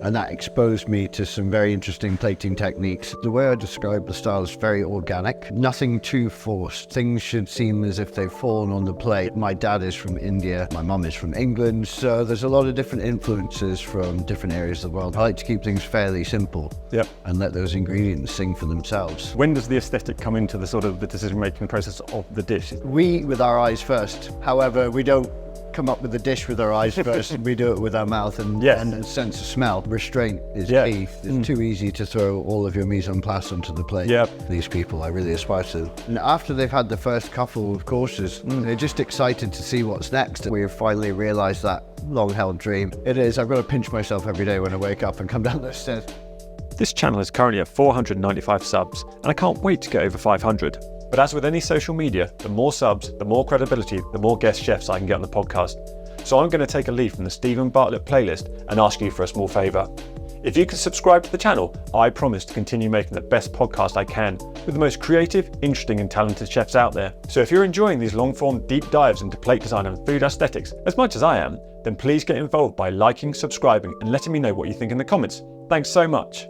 And that exposed me to some very interesting plating techniques. The way I describe the style is very organic, nothing too forced. Things should seem as if they've fallen on the plate. My dad is from India, my mum is from England, so there's a lot of different influences from different areas of the world. I like to keep things fairly simple and let those ingredients sing for themselves. When does the aesthetic come into the sort of the decision-making process of the dish? We eat with our eyes first. However, we don't come up with the dish with our eyes first. We do it with our mouth and a sense of smell. Restraint is key. It's too easy to throw all of your mise en place onto the plate. These people I really aspire to. And after they've had the first couple of courses, they're just excited to see what's next. We've finally realised that long-held dream. It is. I've got to pinch myself every day when I wake up and come down those stairs. This channel is currently at 495 subs, and I can't wait to get over 500. But as with any social media, the more subs, the more credibility, the more guest chefs I can get on the podcast. So I'm going to take a leaf from the Stephen Bartlett playlist and ask you for a small favour. If you can subscribe to the channel, I promise to continue making the best podcast I can with the most creative, interesting and talented chefs out there. So if you're enjoying these long-form deep dives into plate design and food aesthetics as much as I am, then please get involved by liking, subscribing and letting me know what you think in the comments. Thanks so much.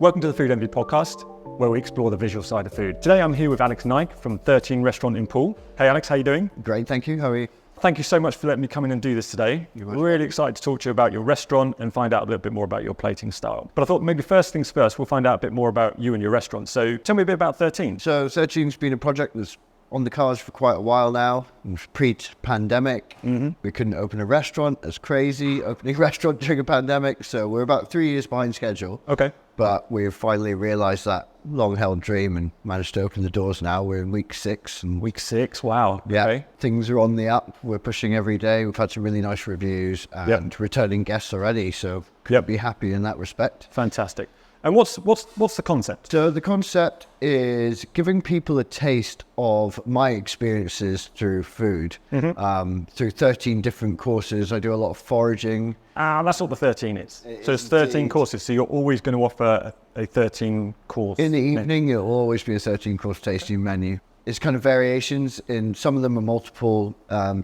Welcome to the Food Envy podcast, where we explore the visual side of food. Today I'm here with Alex Naik from 13 Restaurant in Poole. Hey Alex, how you doing? Great, thank you. How are you? Thank you so much for letting me come in and do this today. Really excited to talk to you about your restaurant and find out a little bit more about your plating style. But I thought maybe first things first, we'll find out a bit more about you and your restaurant. So tell me a bit about 13. So 13's been a project that's on the cards for quite a while now. It was pre-pandemic. We couldn't open a restaurant. It's crazy opening a restaurant during a pandemic. So we're about 3 years behind schedule. Okay. But we've finally realised that long-held dream and managed to open the doors now. We're in week 6. And week 6, wow. Yeah, okay. Things are on the up. We're pushing every day. We've had some really nice reviews and returning guests already. So be happy in that respect. Fantastic. And what's the concept? So the concept is giving people a taste of my experiences through food, through 13 different courses. I do a lot of foraging. That's what the 13 is. So it's 13 courses. So you're always going to offer a 13 course. In the evening, it'll always be a 13 course tasting menu. It's kind of variations in, some of them are multiple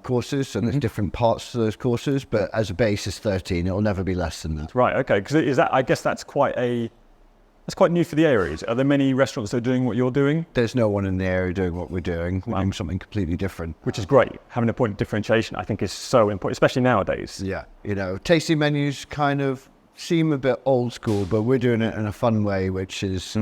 courses, and there's different parts to those courses, but as a base is 13. It'll never be less than that. Right, okay. Because I guess that's quite new for the area. Are there many restaurants that are doing what you're doing? There's no one in the area doing what we're doing. We're doing something completely different. Which is great. Having a point of differentiation, I think, is so important, especially nowadays. Yeah. You know, tasting menus kind of seem a bit old school, but we're doing it in a fun way, which is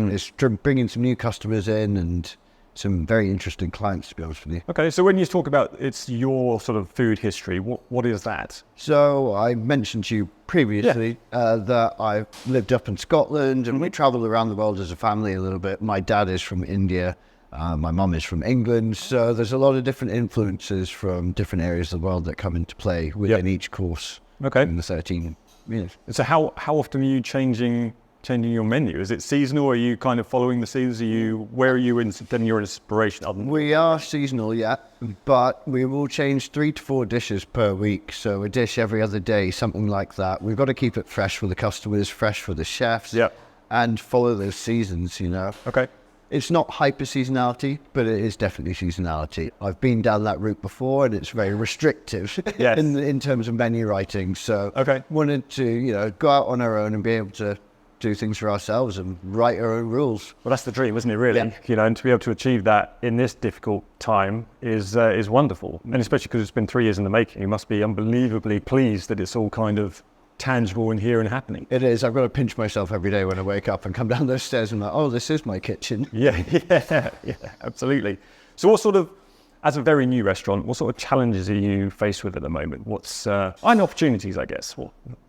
bringing some new customers in and some very interesting clients, to be honest with you. Okay, so when you talk about it's your sort of food history, what is that? So I mentioned to you previously that I've lived up in Scotland and we travel around the world as a family a little bit. My dad is from India, my mum is from England, so there's a lot of different influences from different areas of the world that come into play within each course in the 13 years. So how often are you changing your menu? Is it seasonal? Are you kind of following the seasons? Where are you in your inspiration? We are seasonal, but we will change 3 to 4 dishes per week. So a dish every other day, something like that. We've got to keep it fresh for the customers, fresh for the chefs, and follow those seasons, you know. Okay. It's not hyper seasonality, but it is definitely seasonality. I've been down that route before, and it's very restrictive in terms of menu writing. So wanted to, go out on our own and be able to do things for ourselves and write our own rules. Well, that's the dream, isn't it, really? And to be able to achieve that in this difficult time is wonderful. And especially because it's been 3 years in the making, you must be unbelievably pleased that it's all kind of tangible and here and happening. It is. I've got to pinch myself every day when I wake up and come down those stairs and like, oh, this is my kitchen. Yeah, absolutely. So what sort of, as a very new restaurant, what sort of challenges are you faced with at the moment? What's and opportunities, I guess?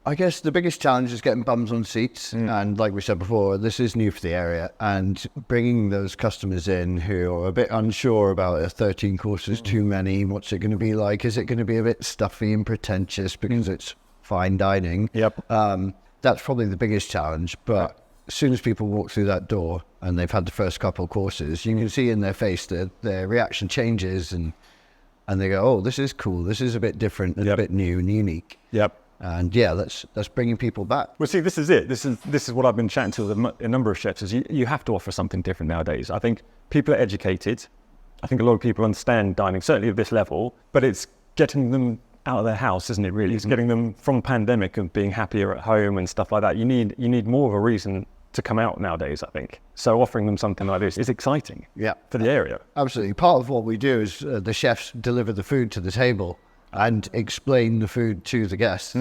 I guess the biggest challenge is getting bums on seats. And like we said before, this is new for the area. And bringing those customers in who are a bit unsure about 13 courses, too many, what's it going to be like? Is it going to be a bit stuffy and pretentious because it's fine dining? That's probably the biggest challenge. But as soon as people walk through that door and they've had the first couple of courses, you can see in their face that their reaction changes and they go, oh, this is cool. This is a bit different and a bit new and unique. And that's bringing people back. Well, see, this is it. This is what I've been chatting to with a number of chefs is you have to offer something different nowadays. I think people are educated. I think a lot of people understand dining, certainly at this level, but it's getting them out of their house, isn't it? Really, it's getting them from pandemic and being happier at home and stuff like that. You need more of a reason to come out nowadays, I think. So offering them something like this is exciting. For the area. Absolutely. Part of what we do is the chefs deliver the food to the table and explain the food to the guests.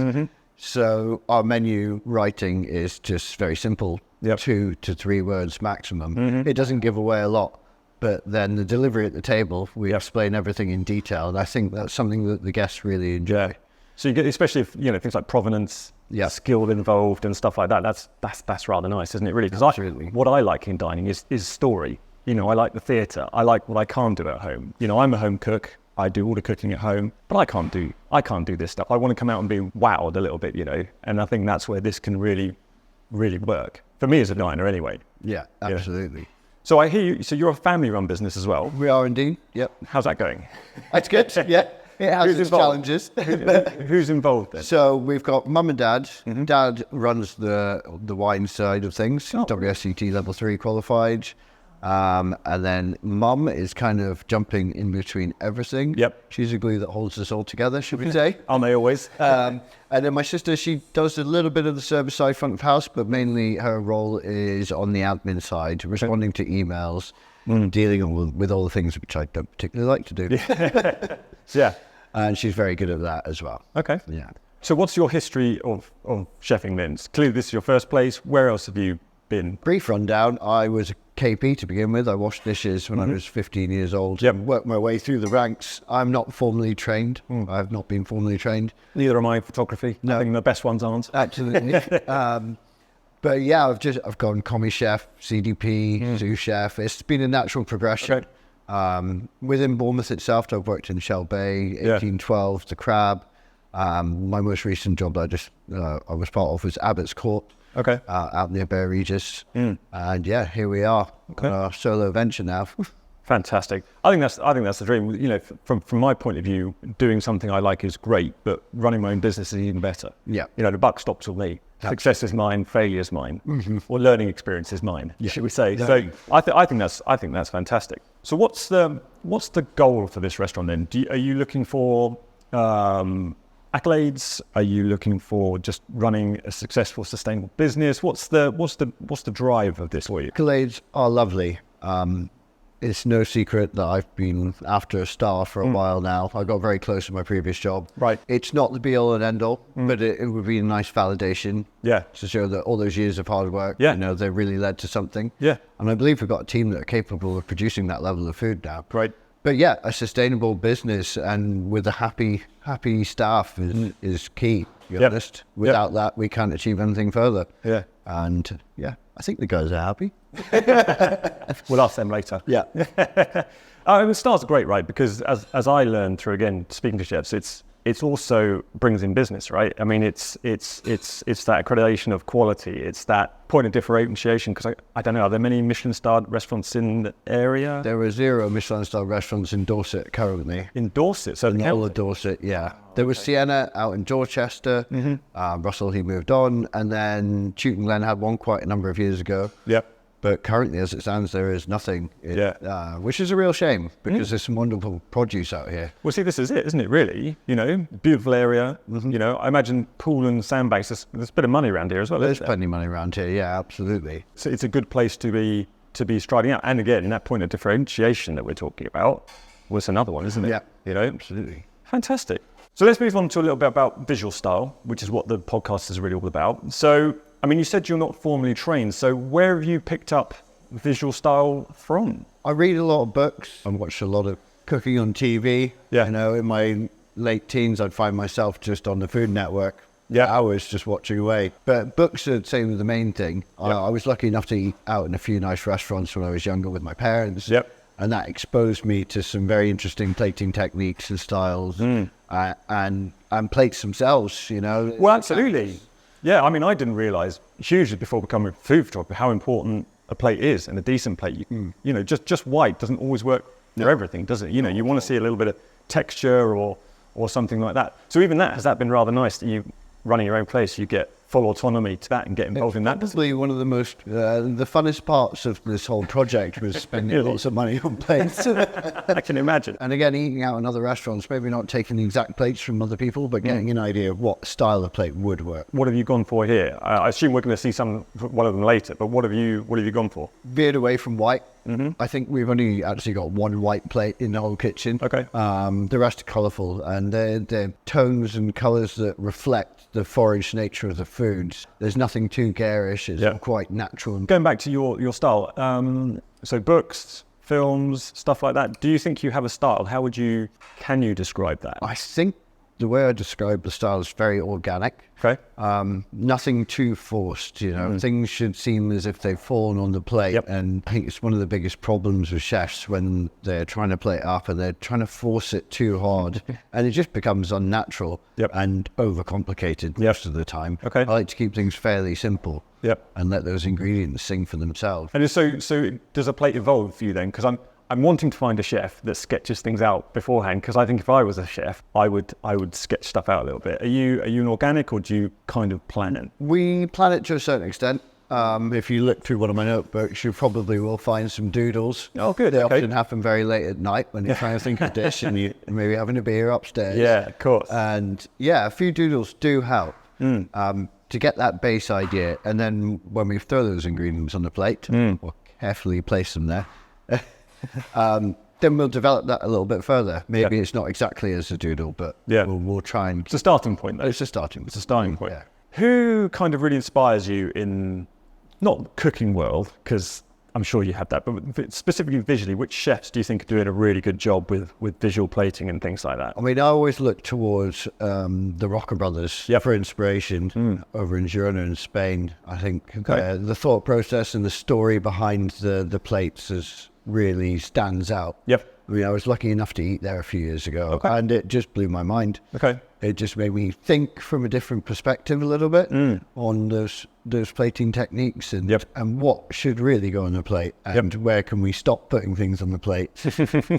So our menu writing is just very simple, 2 to 3 words maximum. It doesn't give away a lot, but then the delivery at the table, we explain everything in detail, and I think that's something that the guests really enjoy. So you get, especially if things like provenance, skill involved and stuff like that. That's rather nice, isn't it? Really, because what I like in dining is story. I like the theatre. I like what I can't do at home. I'm a home cook. I do all the cooking at home, but I can't do this stuff. I want to come out and be wowed a little bit, and I think that's where this can really, really work for me as a diner, anyway. Yeah, absolutely. So I hear you. So you're a family-run business as well. We are indeed. Yep. How's that going? That's good. Yeah. It has its challenges. Who's involved then? So we've got mum and dad. Dad runs the wine side of things, WSET level 3 qualified. And then mum is kind of jumping in between everything. She's the glue that holds us all together, should we say? Aren't they always? And then my sister, she does a little bit of the service side, front of house, but mainly her role is on the admin side, responding to emails, dealing with all the things which I don't particularly like to do. And she's very good at that as well. Okay. Yeah. So what's your history of chefing then? Clearly this is your first place. Where else have you been? Brief rundown. I was a KP to begin with. I washed dishes when I was 15 years old. Worked my way through the ranks. I'm not formally trained. I have not been formally trained. Neither am I in photography. No. I think the best ones aren't. Absolutely. But yeah, I've gone commis chef, CDP, sous chef. It's been a natural progression. Within Bournemouth itself, I've worked in Shell Bay, 1812, the Crab. My most recent job that I was part of was Abbott's Court. Out near Bear Regis. And yeah, here we are on our solo venture now. Fantastic. I think that's the dream. From my point of view, doing something I like is great, but running my own business is even better. The buck stops with me. Success is mine, failure is mine, or learning experience is mine. Should we say? So I think that's fantastic. So what's the goal for this restaurant then? Are you looking for accolades? Are you looking for just running a successful, sustainable business? What's the drive of this for you? Accolades are lovely. It's no secret that I've been after a star for a while now. I got very close to my previous job. It's not the be all and end all, but it would be a nice validation. To show that all those years of hard work, they really led to something. And I believe we've got a team that are capable of producing that level of food now. But yeah, a sustainable business and with a happy staff is key, to be honest. Without that, we can't achieve anything further. And yeah, I think the guys are happy. We'll ask them later. The stars are great, right? Because as I learned through, again, speaking to chefs, it's also brings in business, right? I mean, it's that accreditation of quality. It's that point of differentiation. Because I don't know, are there many Michelin-starred restaurants in the area? There are 0 Michelin-starred restaurants in Dorset currently. In Dorset? So in all of Dorset, There was Sienna out in Dorchester. Russell, he moved on. And then Chewton Glen had one quite a number of years ago. But currently, as it stands, there is nothing, which is a real shame because there's some wonderful produce out here. Well, see, this is it, isn't it, really? Beautiful area. I imagine Poole and Sandbanks, there's a bit of money around here as well, There's plenty of money around here, absolutely. So it's a good place to be striding out. And again, that point of differentiation that we're talking about was another one, isn't it? Absolutely. Fantastic. So let's move on to a little bit about visual style, which is what the podcast is really all about. So, I mean, you said you're not formally trained, so where have you picked up visual style from? I read a lot of books. I watch a lot of cooking on TV. In my late teens, I'd find myself just on the Food Network. Hours just watching away. But books are the main thing. I was lucky enough to eat out in a few nice restaurants when I was younger with my parents. And that exposed me to some very interesting plating techniques and styles and plates themselves, Well, absolutely. I mean, I didn't realise hugely before becoming a food photographer how important a plate is, and a decent plate. Just white doesn't always work for everything, does it? You want to see a little bit of texture or something like that. So even has that been rather nice that you running your own place, you get full autonomy to that and get involved in that. Probably one of the most, the funnest parts of this whole project was spending lots of money on plates. I can imagine. And again, eating out in other restaurants, maybe not taking the exact plates from other people, but getting an idea of what style of plate would work. What have you gone for here? I assume we're going to see one of them later, but what have you gone for? Veered away from white. I think we've only actually got one white plate in the whole kitchen. Okay. The rest are colourful, and they're tones and colours that reflect the forage nature of the foods. There's nothing too garish. It's all quite natural. Going back to your style, so books, films, stuff like that. Do you think you have a style? Can you describe that? I think the way I describe the style is very organic. Okay. Nothing too forced, Things should seem as if they've fallen on the plate. Yep. And I think it's one of the biggest problems with chefs when they're trying to plate up and they're trying to force it too hard. And it just becomes unnatural and overcomplicated most of the time. Okay. I like to keep things fairly simple. Yep. And let those ingredients sing for themselves. And so does a plate evolve for you then? Because I'm wanting to find a chef that sketches things out beforehand, because I think if I was a chef, I would sketch stuff out a little bit. Are you an organic, or do you kind of plan it? We plan it to a certain extent. If you look through one of my notebooks, you probably will find some doodles. Oh, good. They okay. often happen very late at night when you're trying to think of a dish and you're maybe having a beer upstairs. Yeah, of course. And a few doodles do help to get that base idea. And then when we throw those ingredients on the plate, we'll carefully place them there. Then we'll develop that a little bit further. Maybe it's not exactly as a doodle, but we'll try and... It's a starting point, though. It's a starting point. Yeah. Who kind of really inspires you in, not cooking world, because I'm sure you have that, but specifically visually, which chefs do you think are doing a really good job with visual plating and things like that? I mean, I always look towards the Roca brothers for inspiration over in Girona in Spain. I think the thought process and the story behind the plates really stands out. Yep. I mean, I was lucky enough to eat there a few years ago, and it just blew my mind. Okay. It just made me think from a different perspective a little bit on those plating techniques and what should really go on the plate and where can we stop putting things on the plate.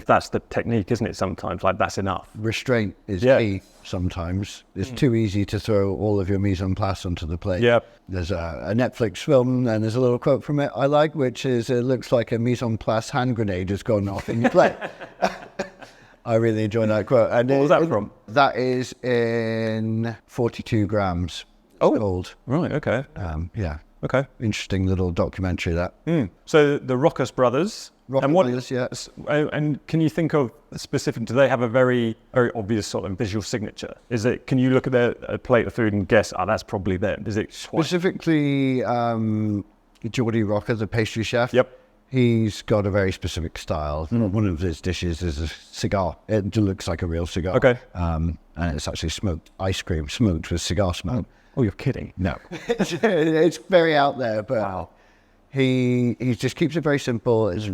That's the technique, isn't it? Sometimes, like, that's enough. Restraint is key sometimes. It's too easy to throw all of your mise en place onto the plate. Yep. There's a Netflix film and there's a little quote from it I like, which is, it looks like a mise en place hand grenade has gone off in your plate. I really enjoyed that quote. And what was that from? That is in 42 grams. Old. Right, okay. Yeah. Okay. Interesting little documentary, that. So the Rocas brothers. Brothers, yeah. And can you think of specific, do they have a very, very obvious sort of visual signature? Can you look at their plate of food and guess, that's probably them? Is it specifically Geordie Roca, the pastry chef? Yep. He's got a very specific style. One of his dishes is a cigar. It looks like a real cigar. Okay. And it's actually smoked ice cream, smoked with cigar smoke. Oh, you're kidding. No. It's very out there, but he just keeps it very simple. It's,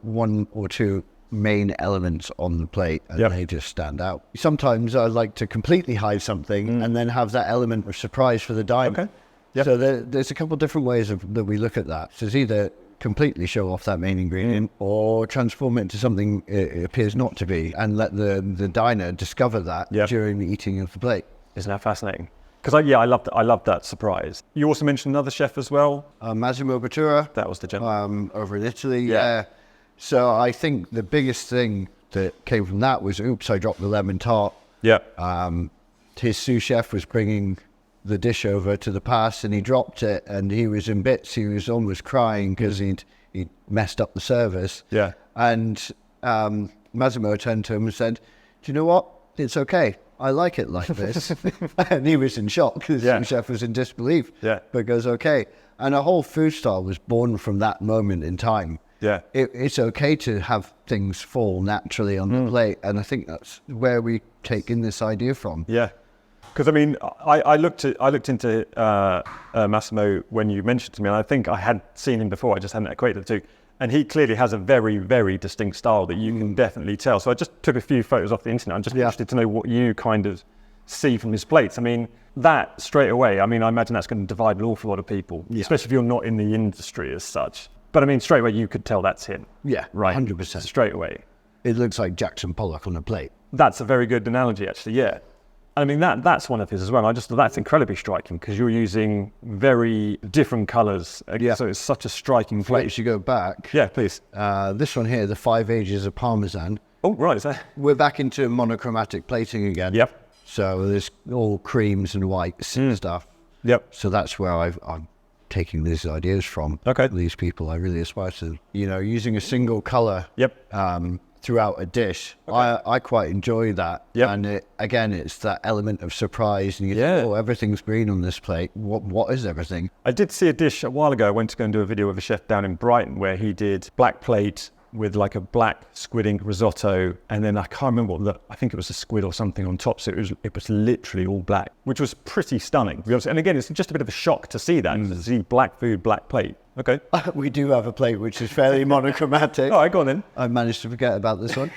one or two main elements on the plate, and they just stand out. Sometimes I like to completely hide something and then have that element of surprise for the diner. Okay. Yep. So there's a couple of different ways that we look at that. So it's either completely show off that main ingredient or transform it into something it appears not to be and let the diner discover that during the eating of the plate. Isn't that fascinating? Because I loved that surprise. You also mentioned another chef as well. Massimo Bottura. That was the gentleman. Over in Italy. Yeah. So I think the biggest thing that came from that was, I dropped the lemon tart. Yeah. His sous chef was bringing the dish over to the pass and he dropped it and he was in bits. He was almost crying because he'd messed up the service. Yeah. And Massimo turned to him and said, "Do you know what? It's okay. I like it like this." And he was in shock because the chef was in disbelief. Yeah. But goes, okay. And a whole food style was born from that moment in time. Yeah. It's okay to have things fall naturally on the plate. And I think that's where we take in this idea from. Yeah. Because I mean, I looked into Massimo when you mentioned to me, and I think I had seen him before. I just hadn't equated the two, and he clearly has a very, very distinct style that you can definitely tell. So I just took a few photos off the internet. I'm just interested to know what you kind of see from his plates. I mean, that straight away. I mean, I imagine that's going to divide an awful lot of people, especially if you're not in the industry as such. But I mean, straight away you could tell that's him. Yeah, right, 100%. Straight away. It looks like Jackson Pollock on a plate. That's a very good analogy, actually. Yeah. I mean, that's one of his as well. I just thought that's incredibly striking because you're using very different colours. Yeah. So it's such a striking plate. If you go back, Yeah, please. this one here, the 5 ages of Parmesan, Oh, right. Is that? we're back into monochromatic plating again. Yep. So there's all creams and whites and stuff. Yep. So that's where I'm taking these ideas from. Okay. These people I really aspire to. You know, using a single colour Yep. throughout a dish. Okay. I quite enjoy that. Yep. And it's that element of surprise. And you Yeah. think, oh, everything's green on this plate. What is everything? I did see a dish a while ago. I went to go and do a video with a chef down in Brighton where he did black plate with like a black squid ink risotto, and then I can't remember I think it was a squid or something on top, so it was literally all black, which was pretty stunning, to be honest. And again, it's just a bit of a shock to see that, to see black food, black plate. Okay. We do have a plate which is fairly monochromatic. All right, go on then. I managed to forget about this one.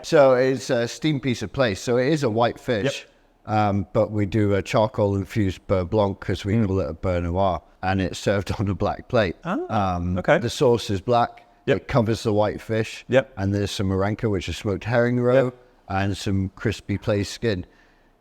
So it's a steamed piece of plate. So it is a white fish, but we do a charcoal-infused beurre blanc, because we call it a beurre noir, and it's served on a black plate. Okay. The sauce is black. Yep. It covers the white fish. Yep. And there's some marenka, which is smoked herring roe, and some crispy plaice skin.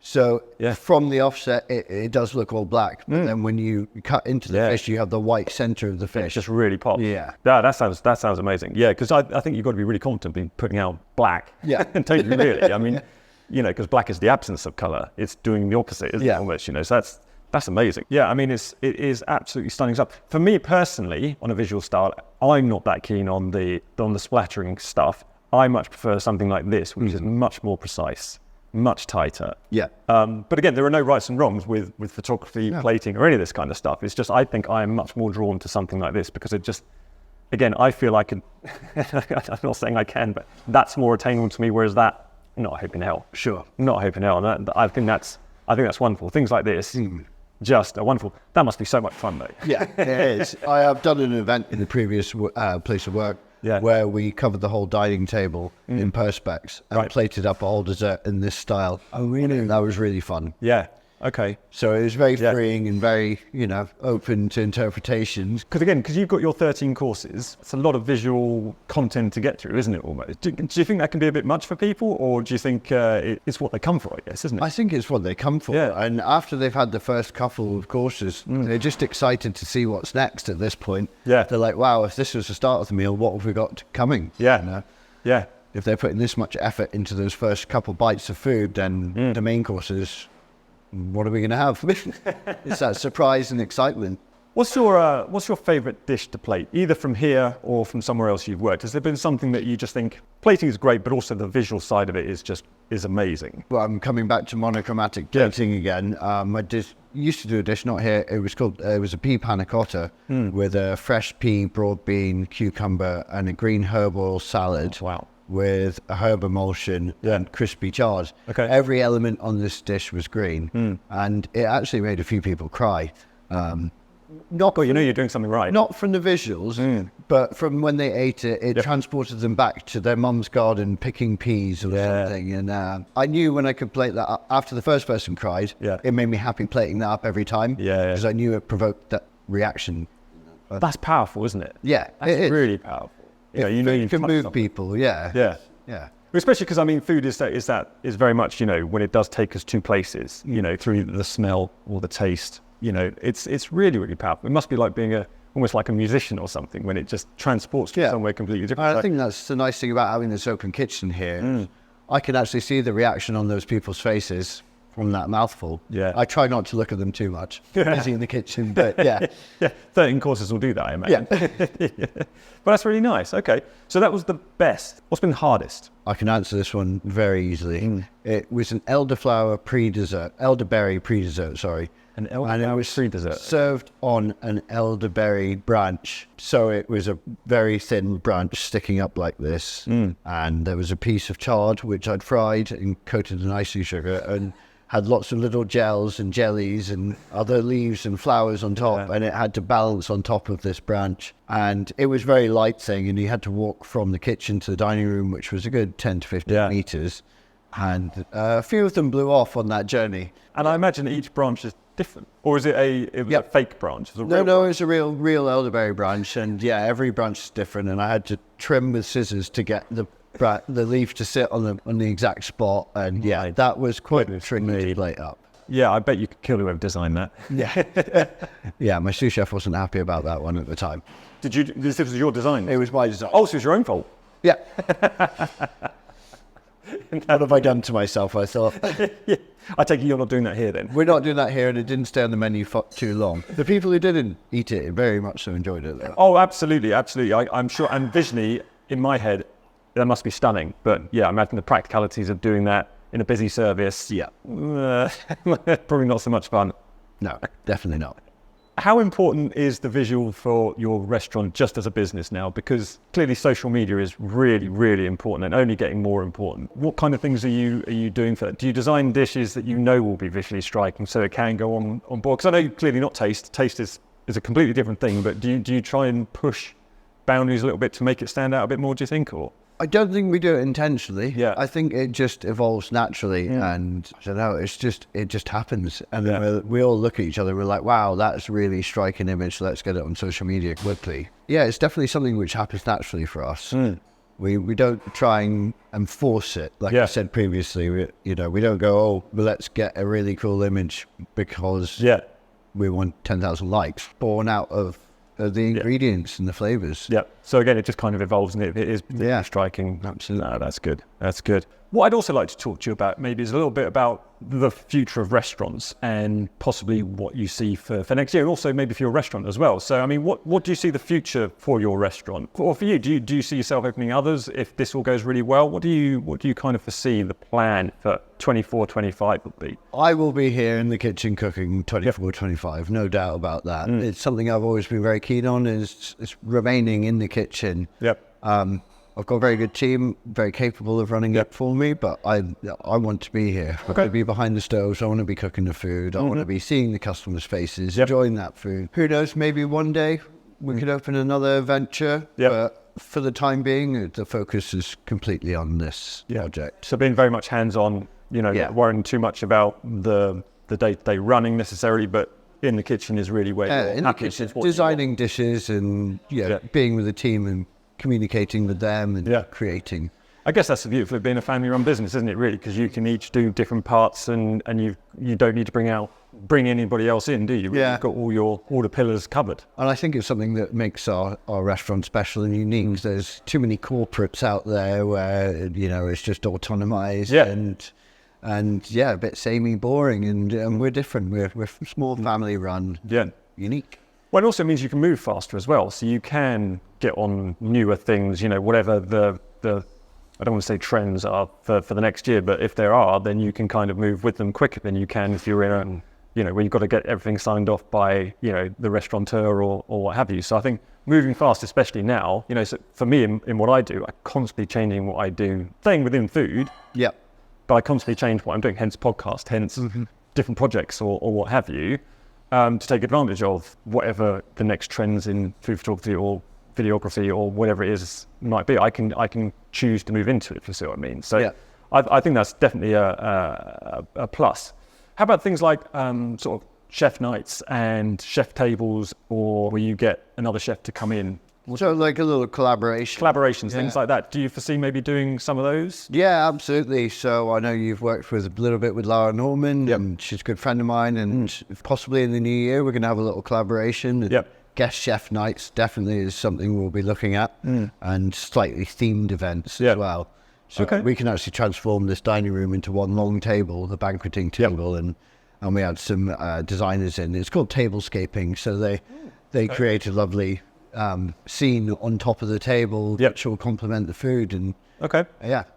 So from the offset, it does look all black. But then when you cut into the fish, you have the white center of the It fish. just really pops. Yeah. That sounds amazing. Yeah, because I think you've got to be really confident in putting out black. Yeah. Don't you really? I mean, you know, because black is the absence of colour. It's doing the opposite, isn't it, almost, you know? So that's amazing. Yeah, I mean, it is absolutely stunning stuff. For me personally, on a visual style, I'm not that keen on the splattering stuff. I much prefer something like this, which is much more precise, much tighter. Yeah. But again, there are no rights and wrongs with photography, plating, or any of this kind of stuff. It's just, I think I am much more drawn to something like this because it just, again, I feel I can, I'm not saying I can, but that's more attainable to me, whereas that, not a hope in hell. Sure. Not a hope in hell. And I think that's wonderful. Things like this, just a wonderful. That must be so much fun, though. Yeah, it is. I have done an event in the previous place of work where we covered the whole dining table in perspex and plated up a whole dessert in this style. Oh, really? That was really fun. Yeah. Okay. So it was very freeing and very, open to interpretations. Because you've got your 13 courses, it's a lot of visual content to get through, isn't it, almost? Do you think that can be a bit much for people, or do you think it's what they come for, I guess, isn't it? I think it's what they come for. Yeah. And after they've had the first couple of courses, they're just excited to see what's next at this point. Yeah. They're like, wow, if this was the start of the meal, what have we got coming? Yeah. Yeah. If they're putting this much effort into those first couple bites of food, then the main courses, what are we going to have? It's that surprise and excitement. What's your favourite dish to plate, either from here or from somewhere else you've worked? Has there been something that you just think plating is great, but also the visual side of it is amazing? Well, I'm coming back to monochromatic plating again. I used to do a dish, not here. It was a pea panna cotta with a fresh pea, broad bean, cucumber, and a green herb oil salad. Oh, wow. With a herb emulsion and crispy chard. Okay. Every element on this dish was green, and it actually made a few people cry. Well, you're doing something right. Not from the visuals, but from when they ate it, it transported them back to their mum's garden picking peas or something. And I knew when I could plate that up, after the first person cried, it made me happy plating that up every time. Because I knew it provoked that reaction. That's powerful, isn't it? Yeah, that's really powerful. You can move people. Yeah. Especially because food is very much when it does take us to places, through the smell or the taste. It's really, really powerful. It must be like being almost like a musician or something when it just transports you somewhere completely different. I think that's the nice thing about having this open kitchen here. I can actually see the reaction on those people's faces from that mouthful. Yeah. I try not to look at them too much. Busy in the kitchen, but 13 courses will do that, I imagine. But that's really nice. Okay. So that was the best. What's been the hardest? I can answer this one very easily. It was an elderberry pre-dessert, sorry. An elderberry pre-dessert. Served on an elderberry branch. So it was a very thin branch sticking up like this. And there was a piece of chard, which I'd fried and coated in icing sugar, and had lots of little gels and jellies and other leaves and flowers on top, and it had to balance on top of this branch. And it was very light thing, and you had to walk from the kitchen to the dining room, which was a good 10 to 15 meters. And a few of them blew off on that journey. And I imagine each branch is different, or is it a fake branch? No, it's a real elderberry branch, and every branch is different. And I had to trim with scissors to get the right, the leaf to sit on the exact spot, and yeah, that was quite tricky to plate up. Yeah, I bet you could kill whoever designed that. Yeah, yeah, my sous chef wasn't happy about that one at the time. This was your design? It was my design. Oh, so it was your own fault? Yeah. What have I done to myself? I thought. Yeah. I take it you're not doing that here then? We're not doing that here, and it didn't stay on the menu for too long. The people who didn't eat it very much so enjoyed it, though. Oh, absolutely. I'm sure, and visually, in my head, that must be stunning. But yeah, I imagine the practicalities of doing that in a busy service, Yeah. Probably not so much fun. No, definitely not. How important is the visual for your restaurant just as a business now? Because clearly social media is really, really important and only getting more important. What kind of things are you doing for that? Do you design dishes that you know will be visually striking so it can go on board? Because I know clearly not taste. Taste is a completely different thing, but do you try and push boundaries a little bit to make it stand out a bit more, do you think? Or I don't think we do it intentionally. Yeah. I think it just evolves naturally, and I don't know. It just happens, and then we all look at each other. We're like, "Wow, that's a really striking image. Let's get it on social media quickly." Yeah, it's definitely something which happens naturally for us. We don't try and force it. Like I said previously, we don't go, "Oh, well, let's get a really cool image because we want 10,000 likes." Born out of the ingredients and the flavors. Yeah. So again, it just kind of evolves, and it is striking. Absolutely. No, that's good. That's good. What I'd also like to talk to you about maybe is a little bit about the future of restaurants and possibly what you see for next year, and also maybe for your restaurant as well. So, I mean, what do you see the future for your restaurant? Or for you, do you see yourself opening others if this all goes really well? What do you kind of foresee the plan for 24, 25 would be? I will be here in the kitchen cooking 24, 25, no doubt about that. It's something I've always been very keen on is remaining in the kitchen. Yep. I've got a very good team, very capable of running it for me, but I want to be here. I want to be behind the stoves. I want to be cooking the food. I want to be seeing the customers' faces, enjoying that food. Who knows, maybe one day we could open another venture, but for the time being, the focus is completely on this project. So being very much hands-on, worrying too much about the day-to-day running necessarily, but in the kitchen is really where you're in happy. the kitchen, designing dishes and being with the team and communicating with them and creating. I guess that's the beauty of being a family-run business, isn't it? Really, because you can each do different parts, and you don't need to bring anybody else in, do you? Yeah. You've got all the pillars covered. And I think it's something that makes our restaurant special and unique. There's too many corporates out there where it's just autonomized and a bit samey, boring, and we're different. We're small, family-run, unique. Well, it also means you can move faster as well, so you can get on newer things, whatever the I don't want to say trends are for the next year, but if there are, then you can kind of move with them quicker than you can if you're in where you've got to get everything signed off by, the restaurateur or what have you. So I think moving fast, especially now, so for me in what I do, I'm constantly changing what I do, staying within food, but I constantly change what I'm doing, hence podcast, hence different projects or what have you. To take advantage of whatever the next trends in food photography or videography or whatever it is might be. I can choose to move into it, if you see what I mean. So I think that's definitely a plus. How about things like sort of chef nights and chef tables, or where you get another chef to come in? So like a little collaborations, things like that. Do you foresee maybe doing some of those? Yeah, absolutely. So I know you've worked with a little bit with Lara Norman, and she's a good friend of mine, and possibly in the new year we're going to have a little collaboration. Guest chef nights definitely is something we'll be looking at, and slightly themed events as well. So we can actually transform this dining room into one long table, the banqueting table, and we had some designers in. It's called tablescaping, so they create a lovely scene on top of the table, which will complement the food and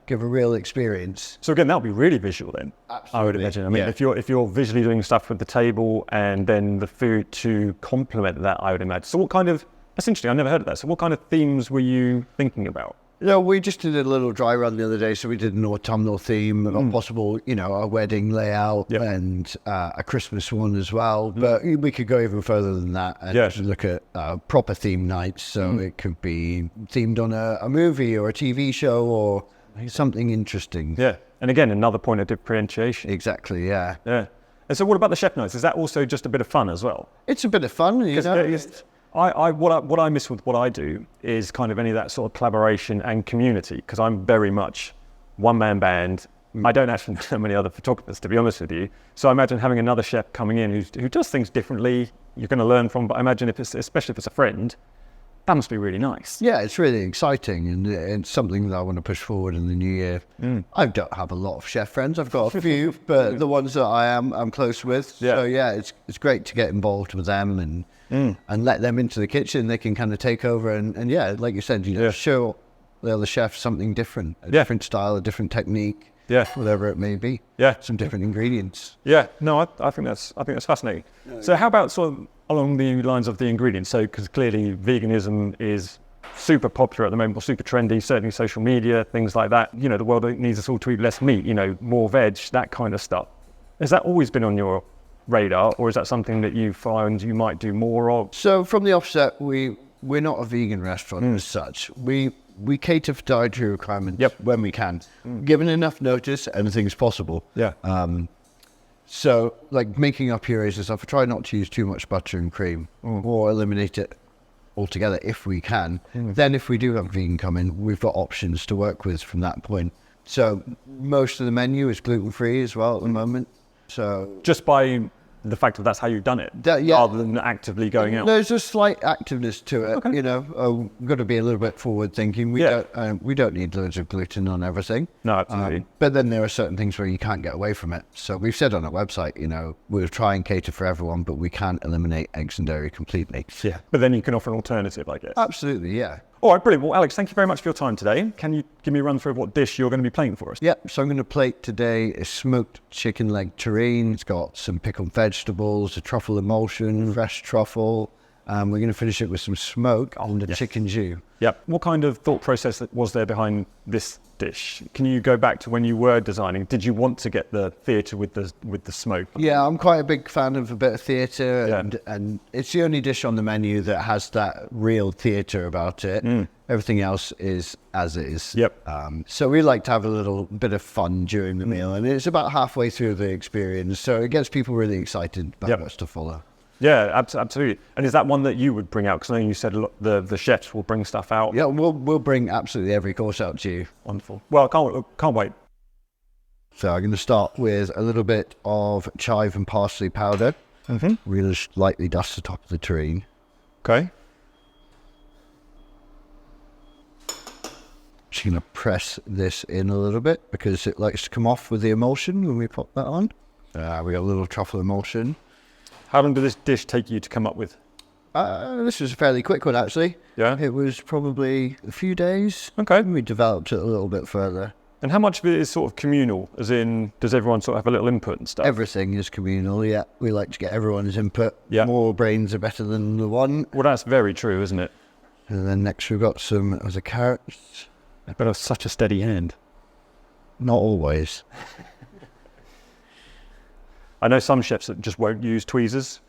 give a real experience. So again, that'll be really visual then. Absolutely. I would imagine. I mean, if you're visually doing stuff with the table and then the food to complement that, I would imagine. So that's interesting. I never heard of that. So what kind of themes were you thinking about? We just did a little dry run the other day, so we did an autumnal theme, a possible, a wedding layout and a Christmas one as well. But we could go even further than that and just look at proper theme nights. So it could be themed on a movie or a TV show or something interesting. Yeah, and again, another point of differentiation. Exactly, yeah. And so what about the chef nights? Is that also just a bit of fun as well? It's a bit of fun, What I miss with what I do is kind of any of that sort of collaboration and community, because I'm very much one-man band. I don't actually know many other photographers, to be honest with you. So I imagine having another chef coming in who does things differently, you're going to learn from. But I imagine especially if it's a friend, that must be really nice. Yeah, it's really exciting, and it's something that I want to push forward in the new year. I don't have a lot of chef friends. I've got a few, but the ones that I'm close with. Yeah. So yeah, it's great to get involved with them and let them into the kitchen. They can kind of take over and yeah, like you said, show the other chef something different, a different style, a different technique. Yeah, whatever it may be. Yeah, some different ingredients. Yeah, no, I think that's fascinating. So how about sort of along the lines of the ingredients? So because clearly veganism is super popular at the moment, or super trendy, certainly social media, things like that. You know, the world needs us all to eat less meat. You know, more veg, that kind of stuff. Has that always been on your radar, or is that something that you find you might do more of? So from the offset, we're not a vegan restaurant as such. We cater for dietary requirements when we can. Given enough notice, anything's possible. Yeah. So, like making our purees and stuff, I try not to use too much butter and cream, or eliminate it altogether if we can. Then if we do have vegan come in, we've got options to work with from that point. So most of the menu is gluten-free as well at the moment. So just by the fact that that's how you've done it, rather than actively going out. There's a slight activeness to it. Okay. You know, we've got to be a little bit forward thinking. We don't need loads of gluten on everything. No, absolutely. But then there are certain things where you can't get away from it. So we've said on our website, you know, we'll try and cater for everyone, but we can't eliminate eggs and dairy completely. Yeah. But then you can offer an alternative, I guess. Absolutely, yeah. All right, brilliant. Well, Alex, thank you very much for your time today. Can you give me a run through of what dish you're going to be playing for us? Yeah, so I'm going to plate today a smoked chicken leg terrine. It's got some pickled vegetables, a truffle emulsion, fresh truffle. We're going to finish it with some smoke on the chicken jus. Yep. What kind of thought process was there behind this dish? Can you go back to when you were designing? Did you want to get the theatre with the smoke? Yeah, I'm quite a big fan of a bit of theatre, and it's the only dish on the menu that has that real theatre about it. Everything else is as is. Yep. So we like to have a little bit of fun during the meal, and it's about halfway through the experience, so it gets people really excited about what's to follow. Yeah, absolutely. And is that one that you would bring out? Because I know you said the chefs will bring stuff out. Yeah, we'll bring absolutely every course out to you. Wonderful. Well, I can't wait. So I'm going to start with a little bit of chive and parsley powder. Really lightly dust the top of the terrine. Okay. Just going to press this in a little bit because it likes to come off with the emulsion when we pop that on. We got a little truffle emulsion. How long did this dish take you to come up with? This was a fairly quick one, actually. Yeah? It was probably a few days. Okay. We developed it a little bit further. And how much of it is sort of communal? As in, does everyone sort of have a little input and stuff? Everything is communal, yeah. We like to get everyone's input. Yeah. More brains are better than the one. Well, that's very true, isn't it? And then next we've got some of the carrots. But have such a steady hand. Not always. I know some chefs that just won't use tweezers.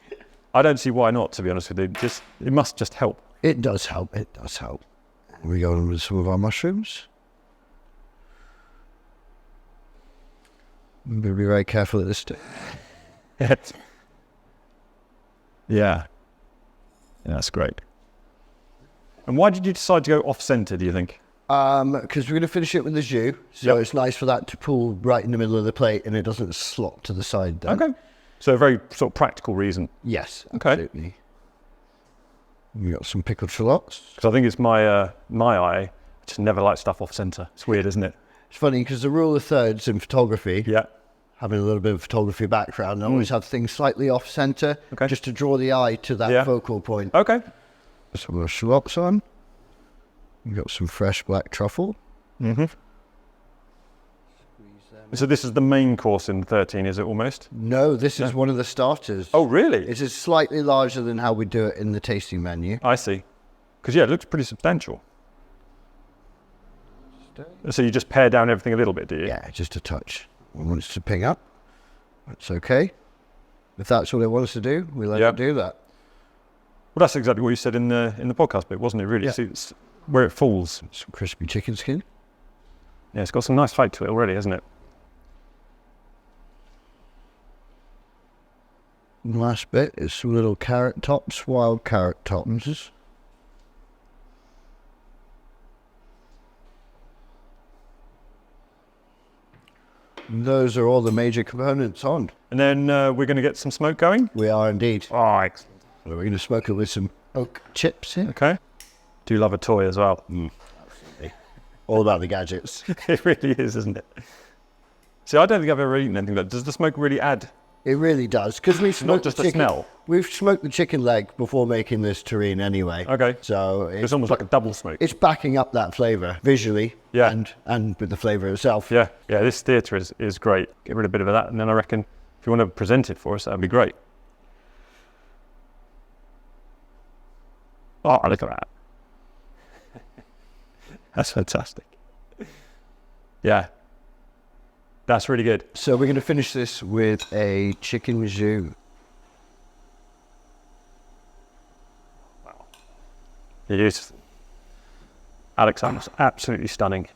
I don't see why not, to be honest with you. It must just help. It does help. It does help. We go on with some of our mushrooms. I'm going to be very careful at this stage. Yeah, that's great. And why did you decide to go off-centre, do you think? Because we're going to finish it with the jus, so it's nice for that to pool right in the middle of the plate and it doesn't slot to the side then. Okay. So a very sort of practical reason. Yes, okay. Absolutely. We got some pickled shallots. Because I think it's my eye. I just never like stuff off-centre. It's weird, isn't it? It's funny because the rule of thirds in photography, having a little bit of photography background, I always have things slightly off-centre, just to draw the eye to that focal point. Okay. Some of the shallots on. We've got some fresh black truffle. So this is the main course in 13, is it almost? No, this is one of the starters. Oh, really? It is slightly larger than how we do it in the tasting menu. I see. Because, it looks pretty substantial. So you just pare down everything a little bit, do you? Yeah, just a touch. We want it to ping up. That's okay. If that's what it wants to do, we let it do that. Well, that's exactly what you said in the podcast bit, wasn't it, really? Yeah. See, it's where it falls. Some crispy chicken skin. Yeah, it's got some nice flake to it already, hasn't it? last bit is some little carrot tops, wild carrot tops. Those are all the major components on. And then we're going to get some smoke going. We are indeed. Oh, excellent. So we're going to smoke it with some oak chips here. Okay. Do love a toy as well. Absolutely. All about the gadgets. It really is, isn't it? See, I don't think I've ever eaten anything like that. Does the smoke really add? It really does, because we've smoked Not just the the chicken. smell. We've smoked the chicken leg before making this terrine anyway. Okay. So It's almost like a double smoke. it's backing up that flavour visually, Yeah. and with the flavour itself. Yeah, this theatre is great. Get rid of a bit of that, and then I reckon if you want to present it for us, that'd be great. Oh, look at that. That's fantastic. Yeah. That's really good. So we're going to finish this with a chicken jus. It is. Alex, that's absolutely stunning.